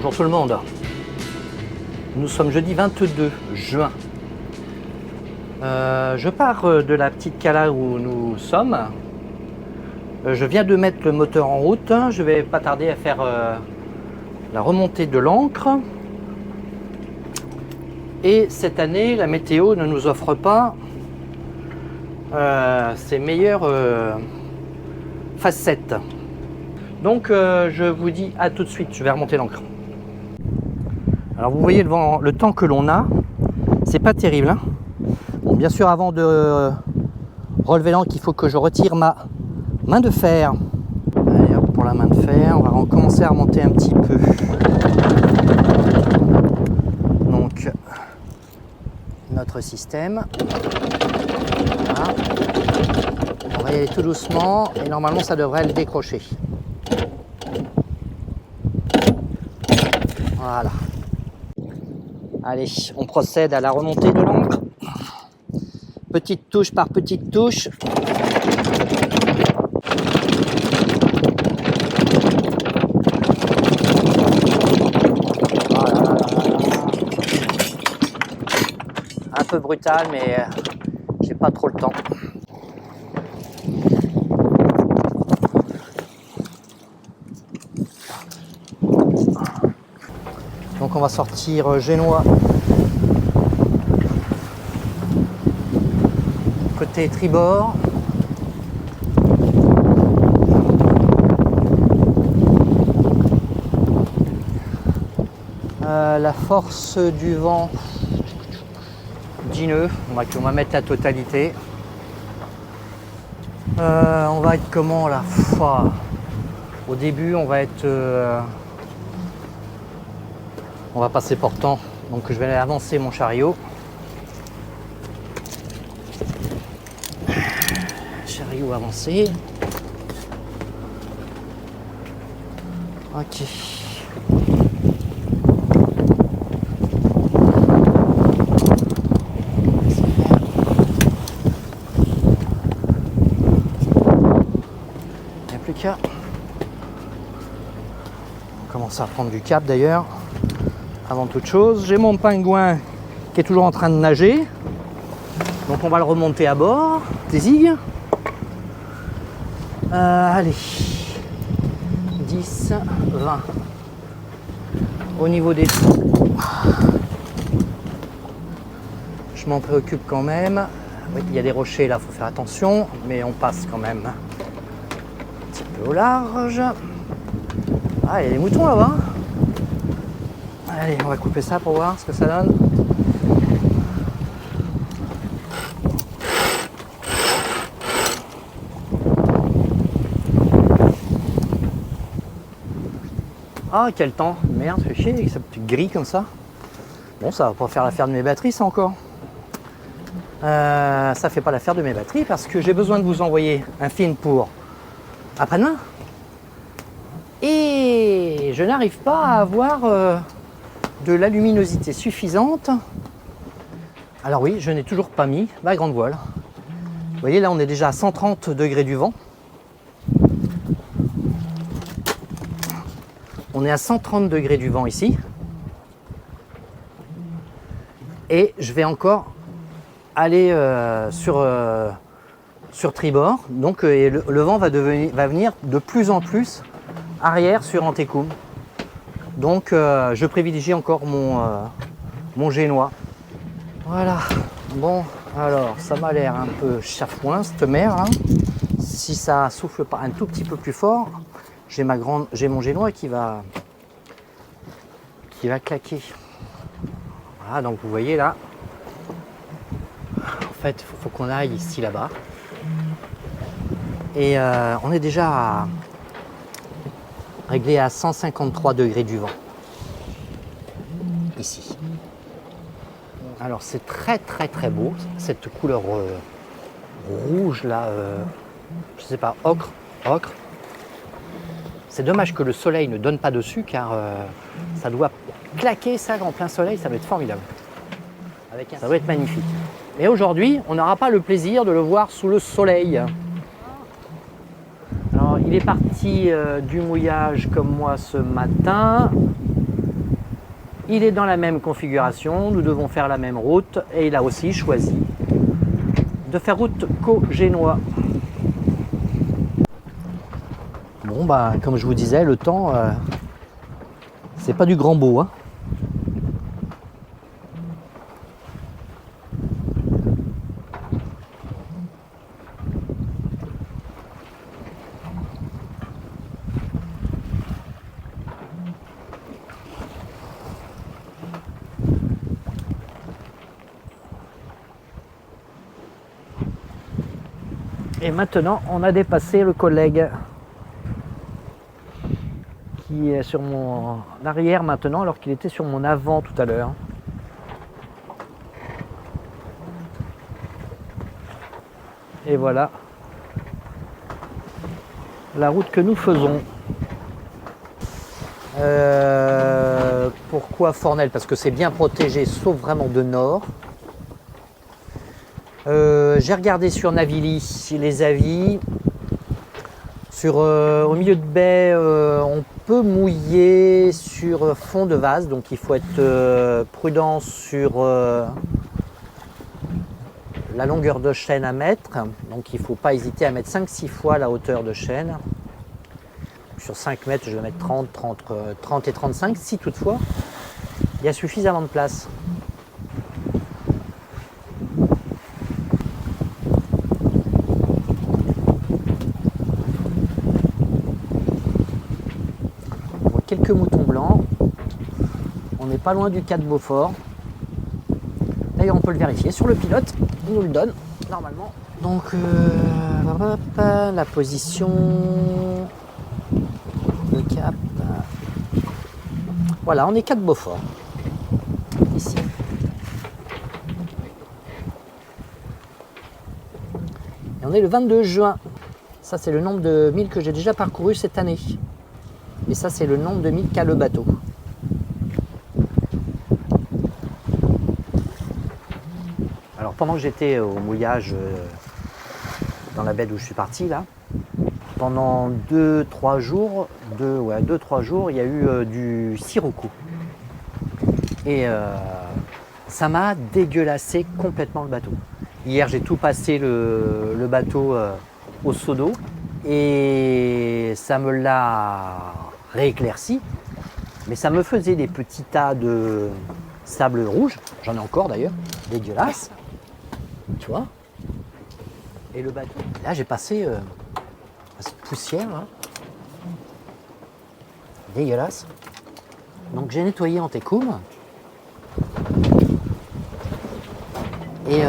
Bonjour tout le monde. Nous sommes jeudi 22 juin. Je pars de la petite cala où nous sommes. Je viens de mettre le moteur en route. Je vais pas tarder à faire la remontée de l'ancre. Et cette année, la météo ne nous offre pas ses meilleures facettes. Donc je vous dis à tout de suite, je vais remonter l'ancre. Alors vous voyez le temps que l'on a, c'est pas terrible, hein. Bon, bien sûr, avant de relever l'ancre, il faut que je retire ma main de fer. Allez hop, pour la main de fer, on va recommencer à remonter un petit peu. Donc notre système. Voilà. On va y aller tout doucement et normalement ça devrait le décrocher. Voilà. Allez, on procède à la remontée de l'ancre. Petite touche par petite touche. Voilà. Un peu brutal, mais j'ai pas trop le temps. Donc on va sortir génois côté tribord. La force du vent 10 nœuds, on va mettre la totalité. On va être comment là? Au début on va être on va passer portant, donc je vais aller avancer mon chariot. Chariot avancé. Ok. Il n'y a plus qu'à. On commence à prendre du cap d'ailleurs. Avant toute chose, j'ai mon pingouin qui est toujours en train de nager. Donc on va le remonter à bord. Des zigues. Allez. 10, 20. Au niveau des trous, je m'en préoccupe quand même. Oui, il y a des rochers là, il faut faire attention, mais on passe quand même un petit peu au large. Ah, il y a des moutons là-bas. Allez, on va couper ça pour voir ce que ça donne. Ah, quel temps! Merde, fait chier avec cette petite grille comme ça. Bon, ça va pas faire l'affaire de mes batteries, ça encore. Ça fait pas l'affaire de mes batteries parce que j'ai besoin de vous envoyer un film pour après-demain. Et je n'arrive pas à avoir de la luminosité suffisante. Alors oui, je n'ai toujours pas mis ma grande voile. Vous voyez, là, on est déjà à 130 degrés du vent. On est à 130 degrés du vent ici. Et je vais encore aller sur tribord. Donc le vent va venir de plus en plus arrière sur Antécoum. Donc je privilégie encore mon génois. Voilà. Bon, alors ça m'a l'air un peu chafouin cette mer là. Si ça souffle pas un tout petit peu plus fort, j'ai mon génois qui va claquer. Voilà, donc vous voyez là. En fait, il faut qu'on aille ici là-bas. Et on est déjà réglé à 153 degrés du vent. Ici. Alors c'est très très très beau, cette couleur rouge là, je sais pas, ocre. C'est dommage que le soleil ne donne pas dessus car ça doit claquer ça en plein soleil, ça va être formidable. Ça va être magnifique. Mais aujourd'hui, on n'aura pas le plaisir de le voir sous le soleil. Alors, il est parti du mouillage comme moi ce matin. Il est dans la même configuration, nous devons faire la même route et il a aussi choisi de faire route Caux-Génois. Bon bah comme je vous disais, le temps c'est pas du grand beau hein. Et maintenant, on a dépassé le collègue qui est sur mon arrière maintenant, alors qu'il était sur mon avant tout à l'heure. Et voilà la route que nous faisons. Pourquoi Fornel? Parce que c'est bien protégé, sauf vraiment de nord. J'ai regardé sur Navili les avis. Au milieu de baie, on peut mouiller sur fond de vase, donc il faut être prudent sur la longueur de chaîne à mettre. Donc il ne faut pas hésiter à mettre 5-6 fois la hauteur de chaîne. Sur 5 mètres, je vais mettre 30 et 35, si toutefois il y a suffisamment de place. Quelques moutons blancs. On n'est pas loin du Cap de Beaufort. D'ailleurs, on peut le vérifier sur le pilote. Il nous le donne normalement. Donc, la position, le cap. Voilà, on est Cap de Beaufort. Ici. Et on est le 22 juin. Ça, c'est le nombre de milles que j'ai déjà parcouru cette année. Et ça, c'est le nombre de milles qu'a le bateau. Alors, pendant que j'étais au mouillage dans la baie d'où je suis parti, là, pendant 2-3 jours, il y a eu du sirocco. Et ça m'a dégueulassé complètement le bateau. Hier, j'ai tout passé le bateau au seau d'eau et ça me l'a rééclairci, mais ça me faisait des petits tas de sable rouge, j'en ai encore d'ailleurs, dégueulasse, tu vois. Et le bateau, là j'ai passé cette poussière là, dégueulasse. Donc j'ai nettoyé en Técoum et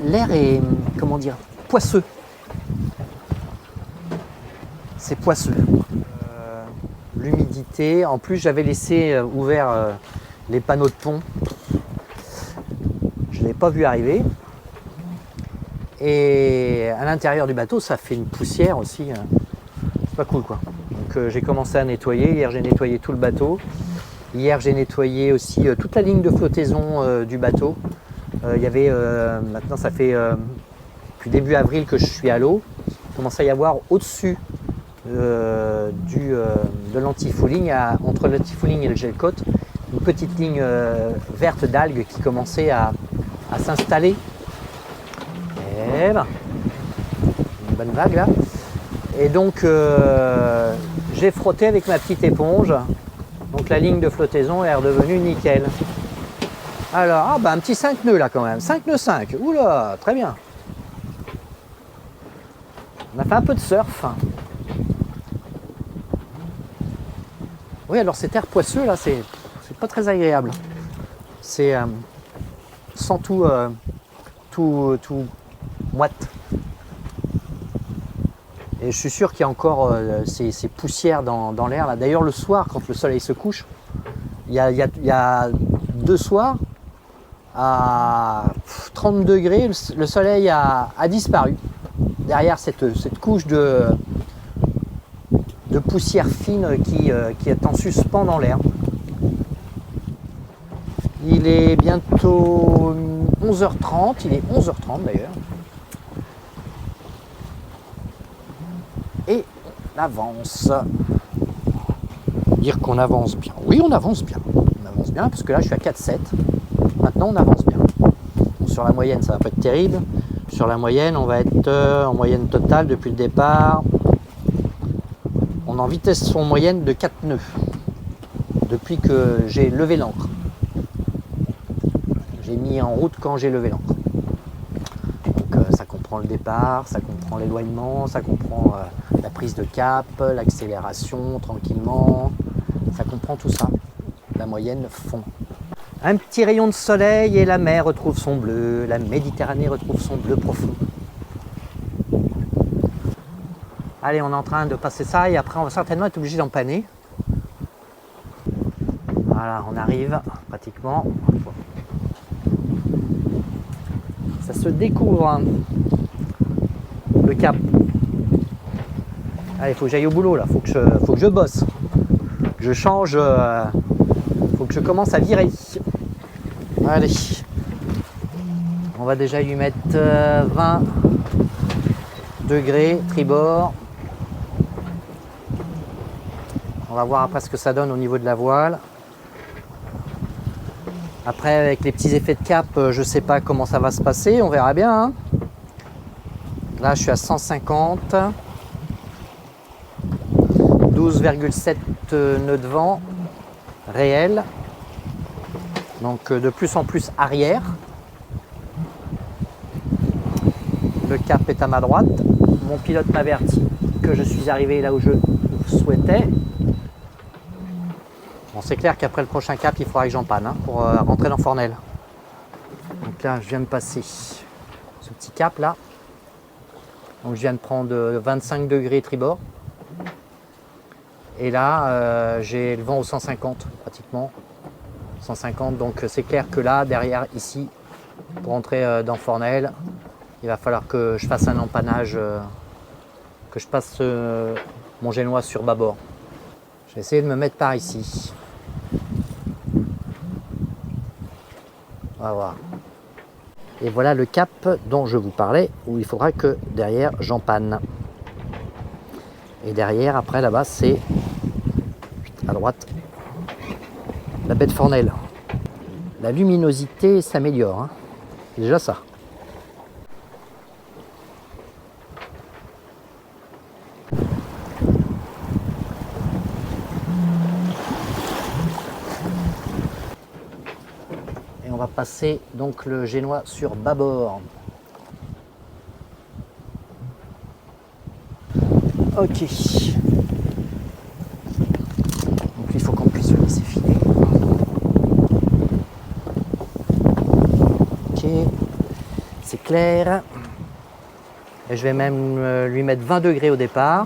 l'air est, comment dire, poisseux. C'est poisseux. L'humidité, en plus j'avais laissé ouvert les panneaux de pont. Je ne l'ai pas vu arriver. Et à l'intérieur du bateau, ça fait une poussière aussi. C'est pas cool quoi. Donc j'ai commencé à nettoyer. Hier j'ai nettoyé tout le bateau. Hier j'ai nettoyé aussi toute la ligne de flottaison du bateau. Il y avait, maintenant ça fait depuis début avril que je suis à l'eau. Il commence à y avoir au-dessus de l'antifouling, entre l'antifouling et le gel coat, une petite ligne verte d'algues qui commençait à s'installer. Et là, une bonne vague là. Et donc j'ai frotté avec ma petite éponge. Donc la ligne de flottaison est redevenue nickel. Alors, un petit 5 nœuds là quand même. 5 nœuds 5. Oula, très bien. On a fait un peu de surf. Oui, alors cet air poisseux là, c'est pas très agréable. C'est sans tout moite. Et je suis sûr qu'il y a encore ces poussières dans l'air là. D'ailleurs le soir, quand le soleil se couche, il y a 2 soirs à 30 degrés, le soleil a disparu. Derrière cette couche de poussière fine qui est en suspens dans l'air. Il est bientôt 11h30, il est 11h30 d'ailleurs. Et on avance. Dire qu'on avance bien. Oui, on avance bien. On avance bien. bien parce que là je suis à 4,7. Maintenant on avance bien. Bon, sur la moyenne ça va pas être terrible. Sur la moyenne on va être en moyenne totale depuis le départ. On est en vitesse en moyenne de 4 nœuds depuis que j'ai levé l'ancre. J'ai mis en route quand j'ai levé l'ancre. Donc ça comprend le départ, ça comprend l'éloignement, ça comprend la prise de cap, l'accélération tranquillement, ça comprend tout ça. La moyenne fond. Un petit rayon de soleil et la mer retrouve son bleu, la Méditerranée retrouve son bleu profond. Allez, on est en train de passer ça et après on va certainement être obligé d'empanner. Voilà, on arrive pratiquement. Ça se découvre, hein, le cap. Allez, il faut que j'aille au boulot là, faut que je bosse. Que je change, faut que je commence à virer. Allez, on va déjà lui mettre 20 degrés tribord. On va voir après ce que ça donne au niveau de la voile. Après, avec les petits effets de cap, je ne sais pas comment ça va se passer, on verra bien. Hein. Là, je suis à 150. 12,7 nœuds de vent réel. Donc de plus en plus arrière. Le cap est à ma droite. Mon pilote m'avertit que je suis arrivé là où je souhaitais. Bon, c'est clair qu'après le prochain cap, il faudra que j'en panne, hein, pour rentrer dans Fornel. Donc là, je viens de passer ce petit cap là. Donc je viens de prendre 25 degrés tribord. Et là, j'ai le vent au 150 pratiquement. 150, donc c'est clair que là, derrière, ici, pour entrer dans Fornel, il va falloir que je fasse un empannage, que je passe mon génois sur bâbord. Je vais essayer de me mettre par ici. On va voir. Et voilà le cap dont je vous parlais, où il faudra que derrière j'empanne. Et derrière, après là-bas, c'est à droite la baie de Fornel. La luminosité s'améliore, hein. C'est déjà ça. Et on va passer donc le génois sur bâbord. Ok. Donc il faut qu'on puisse le laisser filer. Ok. C'est clair. Et je vais même lui mettre 20 degrés au départ.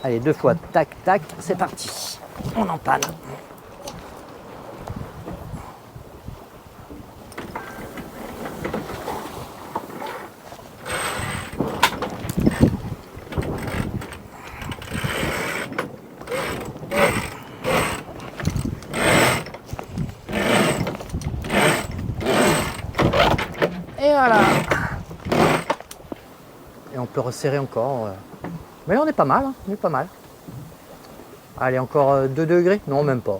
Allez, 2 fois, tac, tac, c'est parti. On empanne. Et voilà. Et on peut resserrer encore. Mais on est pas mal, hein, on est pas mal. Allez, encore 2 degrés? Non, même pas.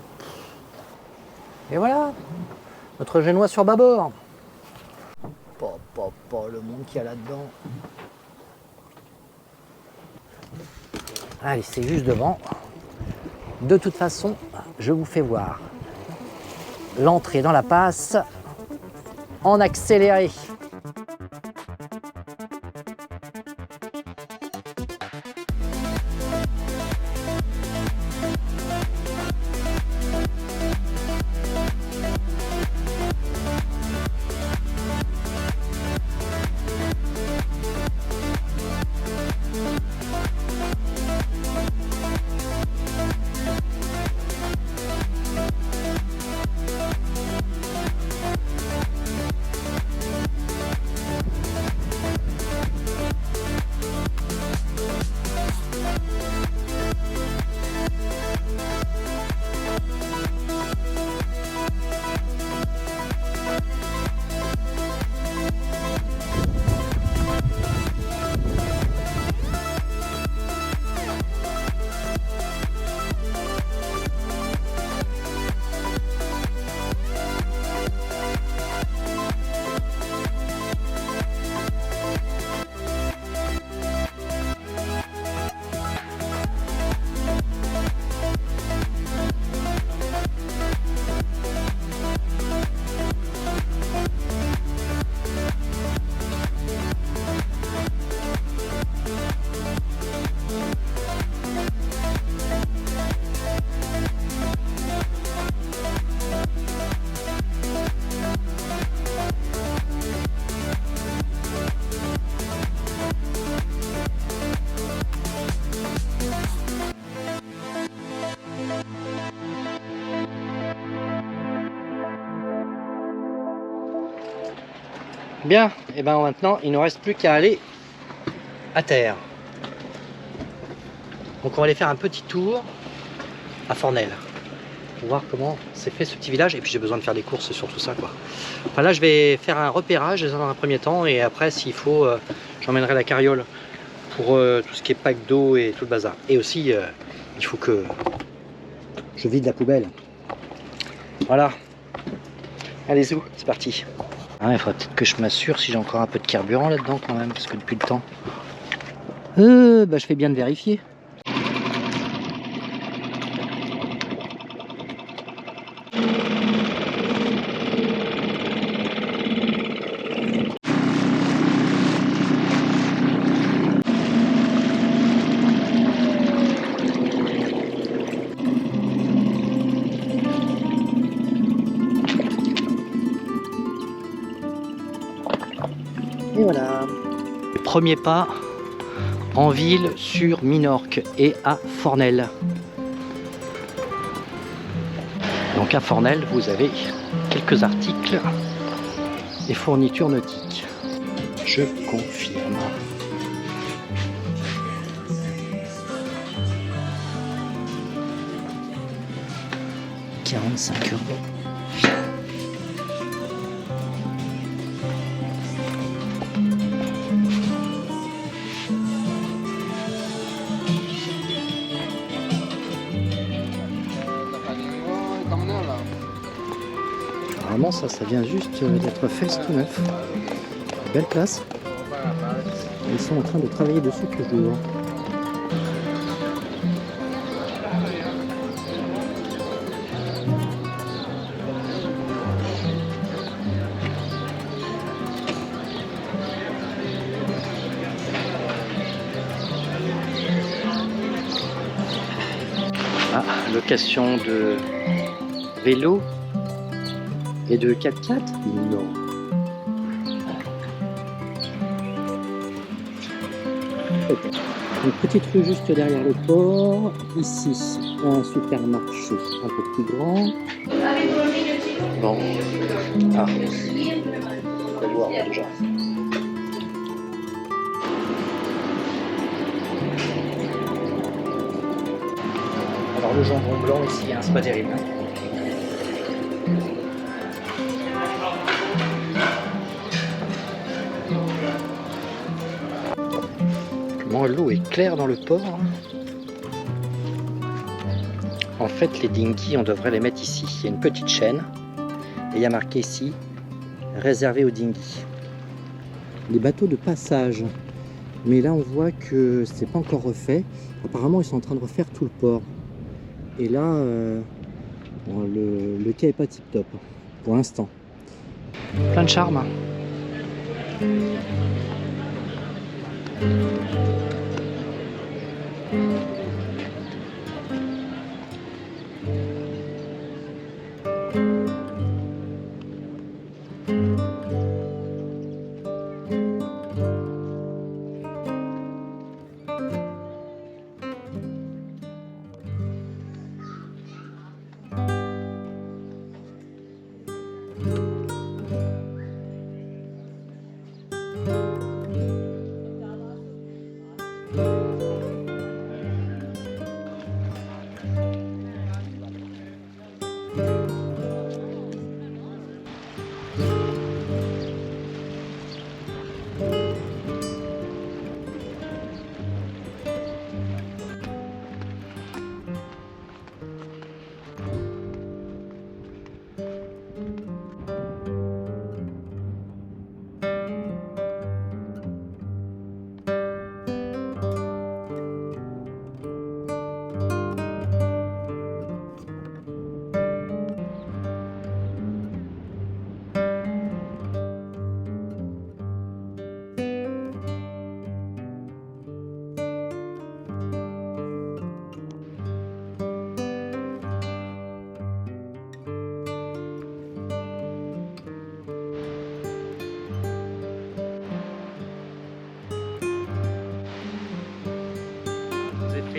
Et voilà, notre génois sur bâbord. Le monde qu'il y a là-dedans. Allez, c'est juste devant. De toute façon, je vous fais voir l'entrée dans la passe en accéléré. Bien, et ben maintenant il ne reste plus qu'à aller à terre. Donc on va aller faire un petit tour à Fornel pour voir comment c'est fait ce petit village, et puis j'ai besoin de faire des courses sur tout ça quoi. Enfin là je vais faire un repérage déjà dans un premier temps, et après s'il faut j'emmènerai la carriole pour tout ce qui est pack d'eau et tout le bazar. Et aussi il faut que je vide la poubelle. Voilà. Allez zou, c'est parti. Ah, il faudrait peut-être que je m'assure si j'ai encore un peu de carburant là-dedans quand même, parce que depuis le temps... bah, je fais bien de vérifier. Et voilà. Le premier pas en ville sur Minorque et à Fornel. Donc à Fornel, vous avez quelques articles et fournitures nautiques. Je confirme. « 45 €. Apparemment ça vient juste d'être fait tout neuf. Belle place. Ils sont en train de travailler dessus toujours. Ah, location de vélo et de 4x4 ? Non. Okay. Une petite rue juste derrière le port. Ici, un supermarché un peu plus grand. Bon. Ah. On va voir déjà. Alors le jambon blanc ici, hein, c'est pas terrible. Comment l'eau est claire dans le port. En fait, les dinghies, on devrait les mettre ici. Il y a une petite chaîne et il y a marqué ici réservé aux dinghies. Les bateaux de passage. Mais là, on voit que c'est pas encore refait. Apparemment, ils sont en train de refaire tout le port. Et là, bon, le quai est pas tip top pour l'instant. Plein de charme.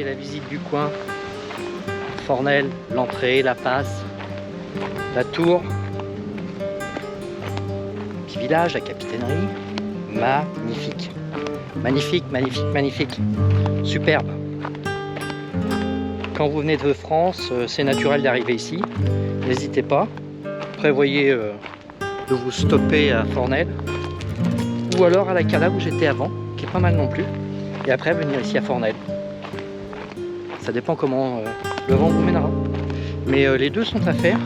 La visite du coin, Fornel, l'entrée, la passe, la tour. petit village, la capitainerie. Magnifique. Magnifique, magnifique, magnifique. Superbe. Quand vous venez de France, c'est naturel d'arriver ici. N'hésitez pas. Prévoyez de vous stopper à Fornel. Ou alors à la Cala où j'étais avant, qui est pas mal non plus. Et après venir ici à Fornel. Ça dépend comment le vent vous mènera. Mais les deux sont à faire.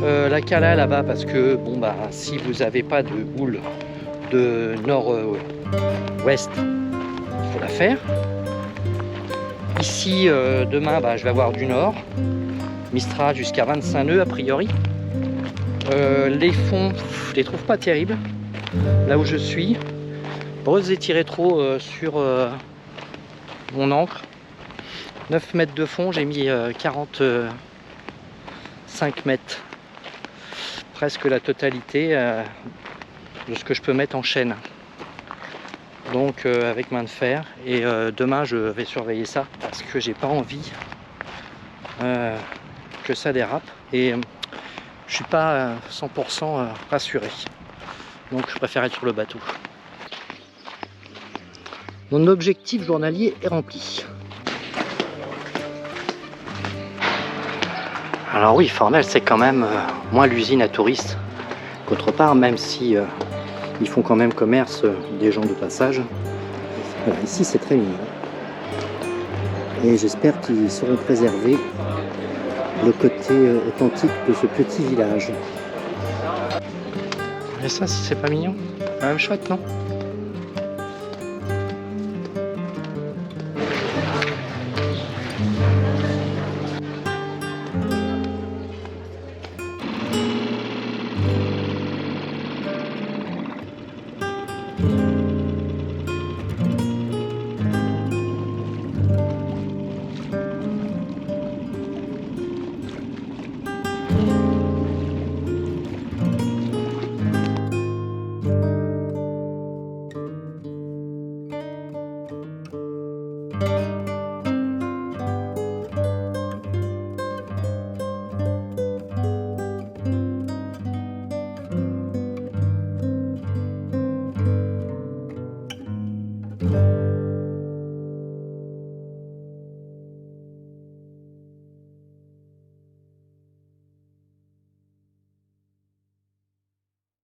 La Cala là-bas parce que bon bah si vous n'avez pas de houle de nord-ouest, il faut la faire. Ici demain bah, je vais avoir du nord, Mistral jusqu'à 25 nœuds a priori. Les fonds, je les trouve pas terribles là où je suis. Breuse étirée trop sur mon ancre. 9 mètres de fond, j'ai mis 45 mètres. Presque la totalité de ce que je peux mettre en chaîne. Donc avec main de fer. Et demain je vais surveiller ça parce que j'ai pas envie que ça dérape. Et je suis pas 100% rassuré. Donc je préfère être sur le bateau. Mon objectif journalier est rempli. Alors oui, Fornel c'est quand même moins l'usine à touristes qu'autre part, même si ils font quand même commerce des gens de passage. Voilà, ici c'est très mignon. Et j'espère qu'ils sauront préserver le côté authentique de ce petit village. Et ça, si c'est pas mignon, quand même chouette, non ?